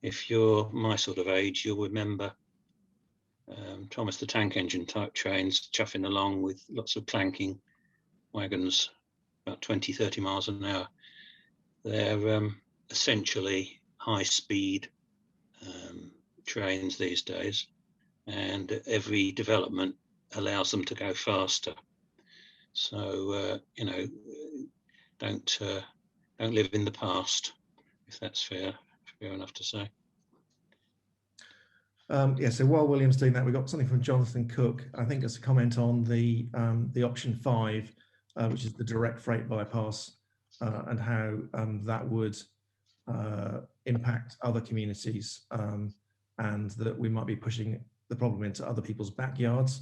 If you're my sort of age, you'll remember Thomas the Tank Engine type trains chuffing along with lots of clanking wagons, about 20-30 miles an hour. They're essentially high-speed trains these days, and every development allows them to go faster. So you know, don't live in the past, if that's fair enough to say. Yeah, so while William's doing that, we got something from Jonathan Cook. I think it's a comment on the option 5, which is the direct freight bypass, and how that would impact other communities, and that we might be pushing the problem into other people's backyards.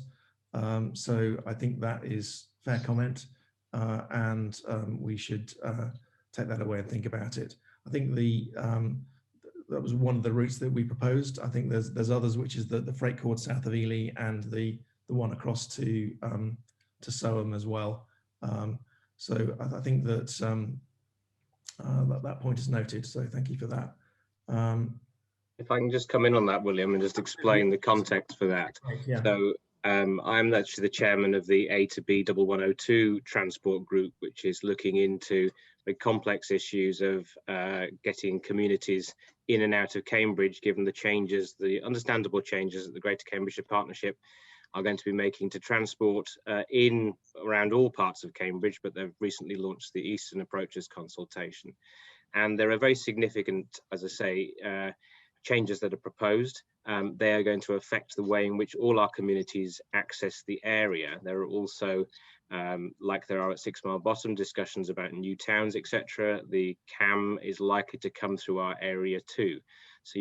So I think that is fair comment, and we should take that away and think about it. I think that was one of the routes that we proposed. I think there's others, which is the freight cord south of Ely and the one across to Soham as well. So I think that that point is noted. So thank you for that. If I can just come in on that, William, and just explain the context for that. Yeah. So I'm actually the chairman of the A to B 1102 transport group, which is looking into the complex issues of getting communities in and out of Cambridge, given the changes, the understandable changes that the Greater Cambridgeshire Partnership are going to be making to transport in around all parts of Cambridge, but they've recently launched the Eastern Approaches consultation. And there are very significant, as I say, changes that are proposed. They are going to affect the way in which all our communities access the area. There are also, like there are at 6 Mile Bottom, discussions about new towns, etc. The CAM is likely to come through our area too. So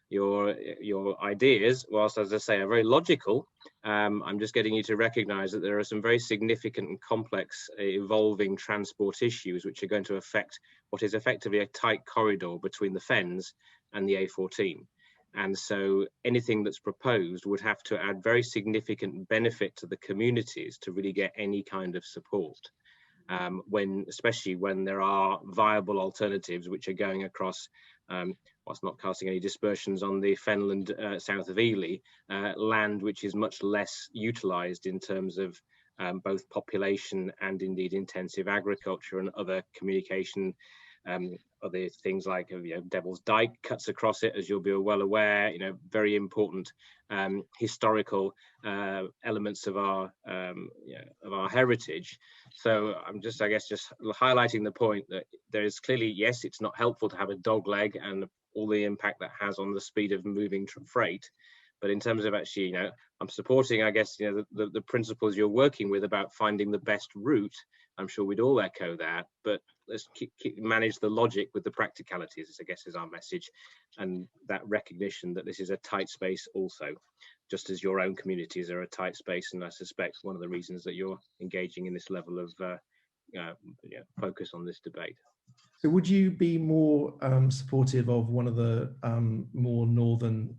your ideas, whilst as I say are very logical, I'm just getting you to recognise that there are some very significant and complex evolving transport issues which are going to affect what is effectively a tight corridor between the Fens and the A14. And so anything that's proposed would have to add very significant benefit to the communities to really get any kind of support, especially when there are viable alternatives which are going across, whilst not casting any dispersions on the Fenland south of Ely, land which is much less utilised in terms of both population and indeed intensive agriculture and other communication. Other things like Devil's Dyke cuts across it, as you'll be well aware. Very important historical elements of our heritage. So I'm just, I guess, just highlighting the point that there is clearly, yes, it's not helpful to have a dog leg and all the impact that has on the speed of moving freight. But in terms of actually, I'm supporting, I guess, the principles you're working with about finding the best route. I'm sure we'd all echo that, but let's manage the logic with the practicalities, I guess, is our message. And that recognition that this is a tight space also, just as your own communities are a tight space. And I suspect one of the reasons that you're engaging in this level of focus on this debate. So would you be more supportive of one of the more northern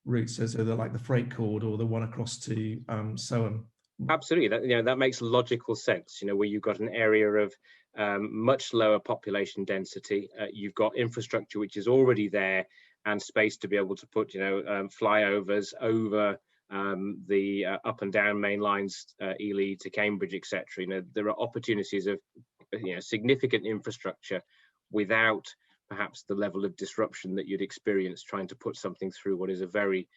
routes, so like the freight cord or the one across to Soham? Absolutely, that makes logical sense. Where you've got an area of much lower population density, you've got infrastructure which is already there, and space to be able to put flyovers over the up and down main lines, Ely to Cambridge, etc. There are opportunities of significant infrastructure without perhaps the level of disruption that you'd experience trying to put something through what is a very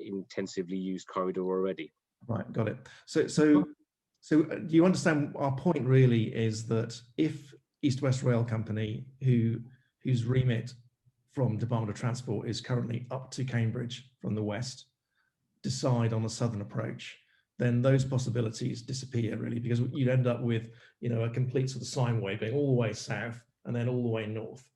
intensively used corridor already. Right, got it. So do you understand our point really is that if East West Rail Company, whose remit from Department of Transport is currently up to Cambridge from the west, decide on a southern approach, then those possibilities disappear really, because you'd end up with a complete sort of sine wave going all the way south and then all the way north.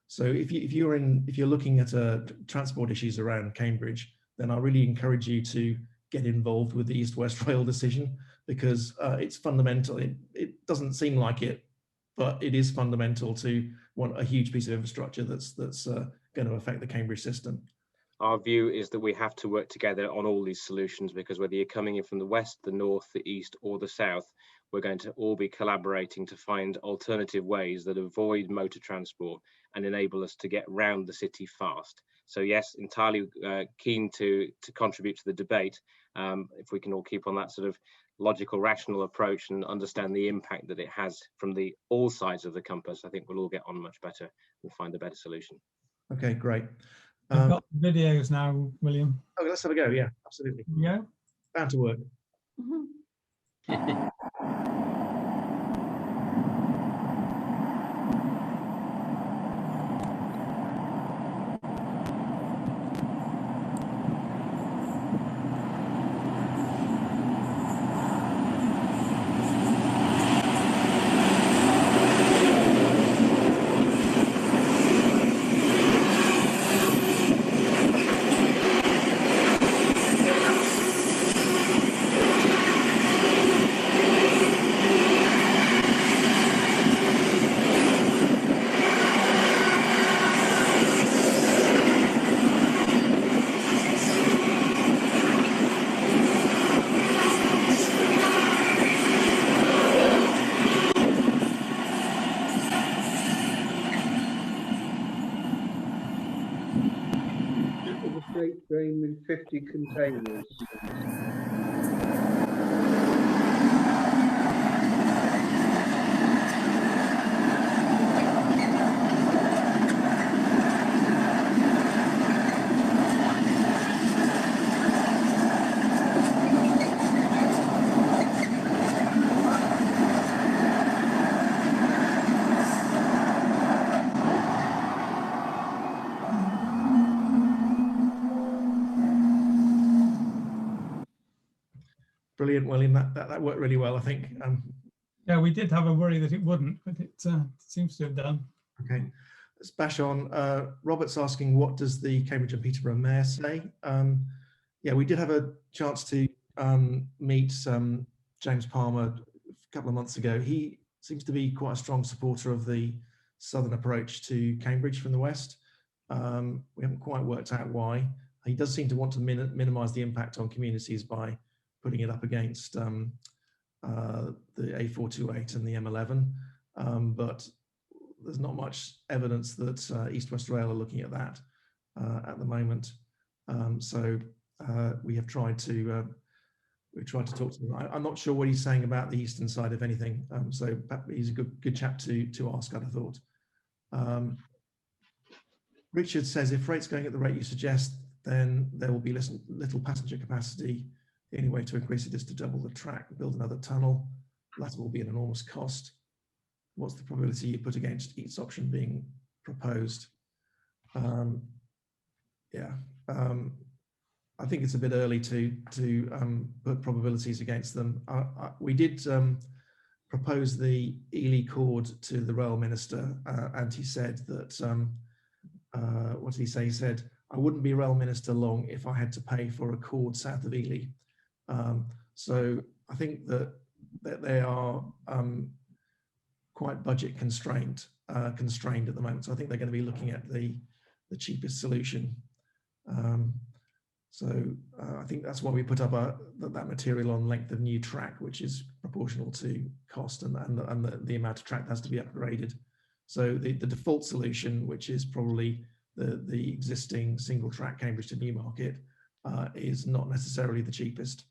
So if you're looking at transport issues around Cambridge, then I really encourage you to get involved with the East West Rail decision, because it's fundamental. It doesn't seem like it, but it is fundamental to a huge piece of infrastructure that's going to affect the Cambridge system. Our view is that we have to work together on all these solutions, because whether you're coming in from the west, the north, the east, or the south, we're going to all be collaborating to find alternative ways that avoid motor transport and enable us to get round the city fast. So yes, entirely keen to contribute to the debate. If we can all keep on that sort of logical, rational approach and understand the impact that it has from all sides of the compass, I think we'll all get on much better and find a better solution. Okay, great. We've got videos now, William. Oh, let's have a go. Yeah, absolutely. Yeah. Bound to work. Freight train with 50 containers. Brilliant, William. That worked really well, I think. Yeah, we did have a worry that it wouldn't, but it seems to have done. Okay, let's bash on. Robert's asking, what does the Cambridge and Peterborough Mayor say? Yeah, we did have a chance to meet James Palmer a couple of months ago. He seems to be quite a strong supporter of the southern approach to Cambridge from the west. We haven't quite worked out why. He does seem to want to minimise the impact on communities by putting it up against the A428 and the M11, but there's not much evidence that East West Rail are looking at that at the moment. So we have tried to we tried to talk to him. I'm not sure what he's saying about the eastern side, if anything. So he's a good chap to ask, I'd have thought. Richard says, if rates going at the rate you suggest, then there will be little passenger capacity. The only way to increase it is to double the track, build another tunnel. That will be an enormous cost. What's the probability you put against each option being proposed? I think it's a bit early to put probabilities against them. We did propose the Ely chord to the rail minister, and he said that, what did he say? He said, I wouldn't be rail minister long if I had to pay for a chord south of Ely. So I think that they are quite budget constrained at the moment. So I think they're going to be looking at the cheapest solution. I think that's why we put up that material on length of new track, which is proportional to cost and the amount of track that has to be upgraded. So the default solution, which is probably the existing single track Cambridge to Newmarket, is not necessarily the cheapest.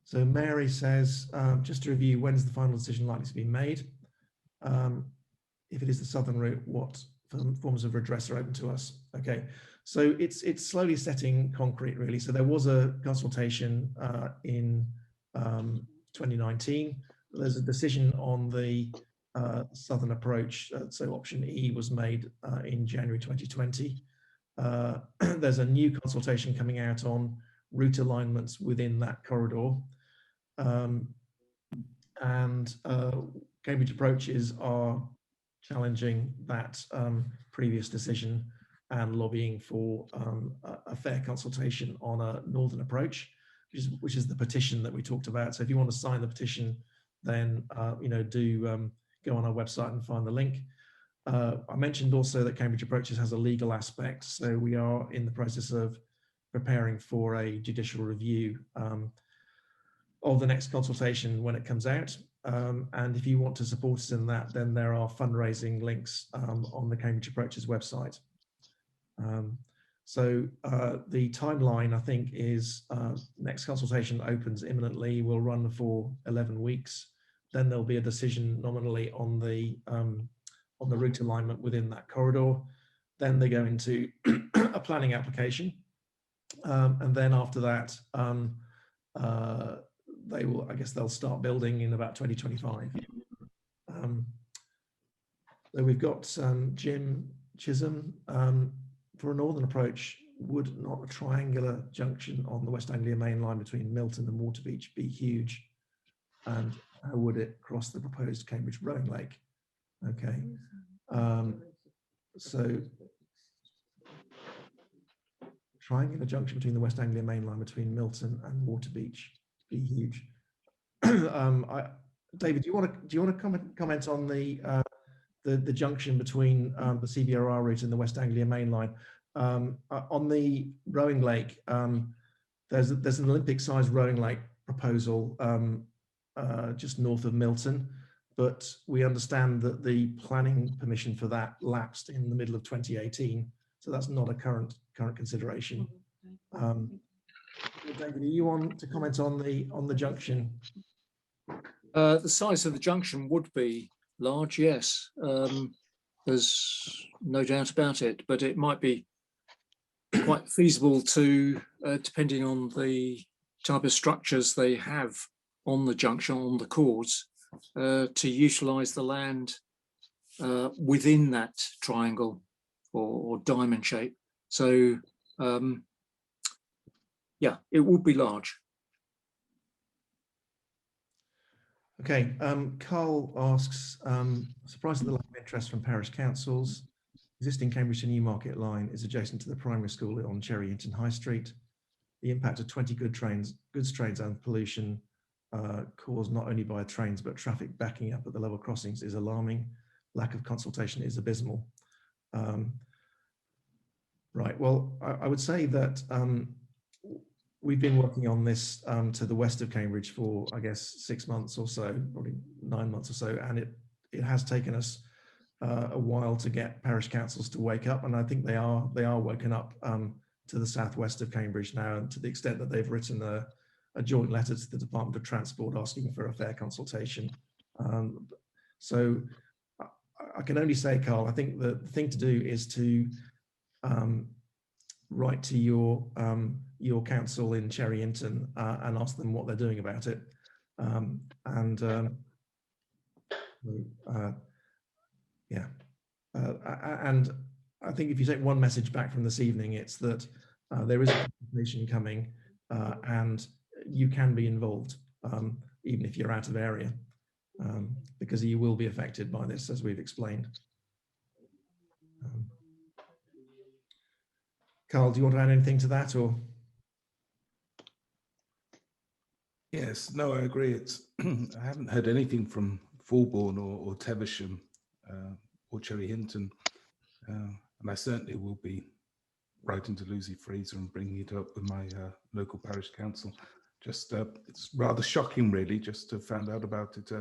So Mary says, just to review, when's the final decision likely to be made? If it is the southern route, what forms of redress are open to us? Okay, so it's slowly setting concrete, really. So there was a consultation in 2019. There's a decision on the southern approach. So option E was made in January 2020. There's a new consultation coming out on route alignments within that corridor. Cambridge approaches are challenging that previous decision and lobbying for a fair consultation on a northern approach, which is the petition that we talked about. So if you want to sign the petition, then do go on our website and find the link. I mentioned also that Cambridge Approaches has a legal aspect, so we are in the process of preparing for a judicial review of the next consultation when it comes out. And if you want to support us in that, then there are fundraising links on the Cambridge Approaches website. The timeline, I think, is next consultation opens imminently, will run for 11 weeks. Then there'll be a decision nominally on the route alignment within that corridor. Then they go into a planning application. And then after that, they'll start building in about 2025. So we've got Jim Chisholm. For a northern approach, would not a triangular junction on the West Anglia main line between Milton and Waterbeach be huge? And how would it cross the proposed Cambridge rowing lake? Okay. So triangular junction between the West Anglia main line between Milton and Waterbeach be huge. David, do you want to comment on the junction between the CBRR route and the West Anglia main line? On the rowing lake, there's an Olympic-sized rowing lake proposal just north of Milton, but we understand that the planning permission for that lapsed in the middle of 2018, so that's not a current consideration. David, do you want to comment on the junction? The size of the junction would be large, yes. There's no doubt about it, but it might be quite feasible to, depending on the type of structures they have on the junction, on the chords, to utilise the land within that triangle or diamond shape. So, yeah, it would be large. Okay, Carl asks, surprised at the lack of interest from parish councils. Existing Cambridge to Newmarket line is adjacent to the primary school on Cherry Hinton High Street. The impact of 20 goods trains and pollution caused not only by trains but traffic backing up at the level crossings is alarming. Lack of consultation is abysmal. Right, well, I would say that we've been working on this to the west of Cambridge for, I guess, 6 months or so, probably 9 months or so, and it has taken us a while to get parish councils to wake up, and I think they are woken up to the southwest of Cambridge now, and to the extent that they've written a joint letter to the Department of Transport asking for a fair consultation. So I can only say, Carl, I think the thing to do is to write to your council in Cherry Hinton and ask them what they're doing about it. Yeah, and I think if you take one message back from this evening, it's that there is a consultation coming, and you can be involved, even if you're out of area, because you will be affected by this, as we've explained. Carl, do you want to add anything to that, or? Yes, no, I agree. It's I haven't heard anything from Fulbourn or Teversham or Cherry Hinton, and I certainly will be writing to Lucy Fraser and bringing it up with my local parish council. Just it's rather shocking, really, just to have found out about it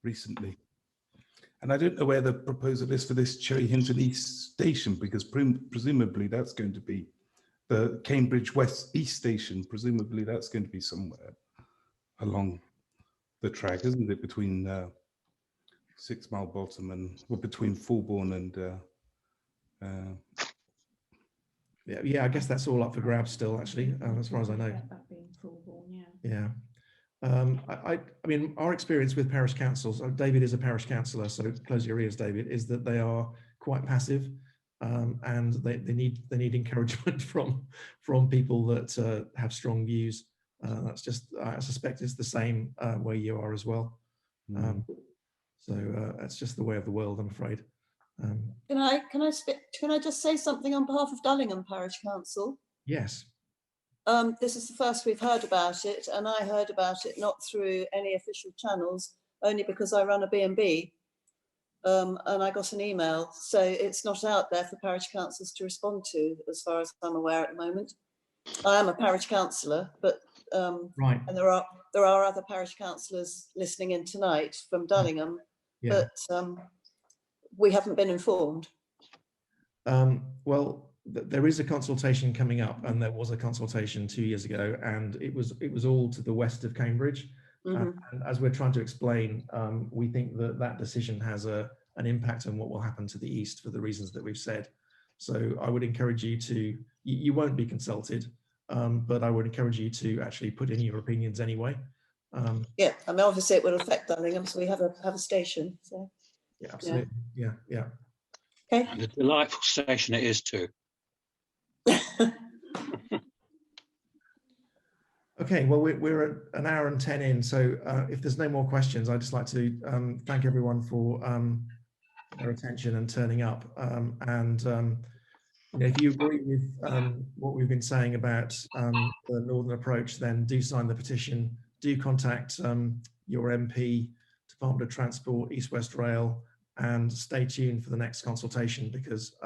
recently. And I don't know where the proposal is for this Cherry Hinton East station, because presumably that's going to be the Cambridge West East station. Presumably that's going to be somewhere along the track, isn't it, between 6 Mile Bottom and, well, between Fulbourn and yeah, I guess that's all up for grabs still, actually, as far as I know. Yeah, that being Fulbourn, yeah. Yeah. I mean, our experience with parish councils, David is a parish councillor, so close your ears, David, is that they are quite passive, and they need encouragement from people that have strong views. That's just, I suspect it's the same where you are as well. So that's just the way of the world, I'm afraid. Can I just say something on behalf of Dullingham Parish Council? Yes. This is the first we've heard about it, and I heard about it not through any official channels, only because I run a B&B, and I got an email. So it's not out there for parish councils to respond to, as far as I'm aware at the moment. I am a parish councillor, but right. And there are other parish councillors listening in tonight from Dullingham, yeah. but we haven't been informed. Well, there is a consultation coming up, and there was a consultation 2 years ago, and it was all to the west of Cambridge. And as we're trying to explain, we think that decision has an impact on what will happen to the east for the reasons that we've said. So I would encourage you to, you won't be consulted, but I would encourage you to actually put in your opinions anyway. Yeah, I mean, obviously it will affect Dullingham, so we have a station. So yeah, absolutely. Yeah. Okay. And a delightful station it is too. Okay, well, we're at 1 hour and 10 in, so if there's no more questions, I'd just like to thank everyone for their attention and turning up. You know, if you agree with what we've been saying about the Northern approach, then do sign the petition. Do contact your MP, Department of Transport, East West Rail, and stay tuned for the next consultation, because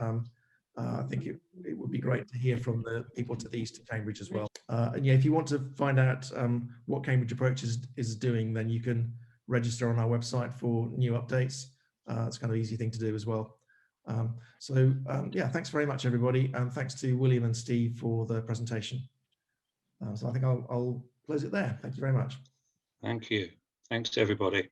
I think it would be great to hear from the people to the east of Cambridge as well. And yeah, if you want to find out what Cambridge Approach is doing, then you can register on our website for new updates. It's kind of an easy thing to do as well. Yeah, thanks very much, everybody. And thanks to William and Steve for the presentation. So I think I'll close it there. Thank you very much. Thank you. Thanks, everybody.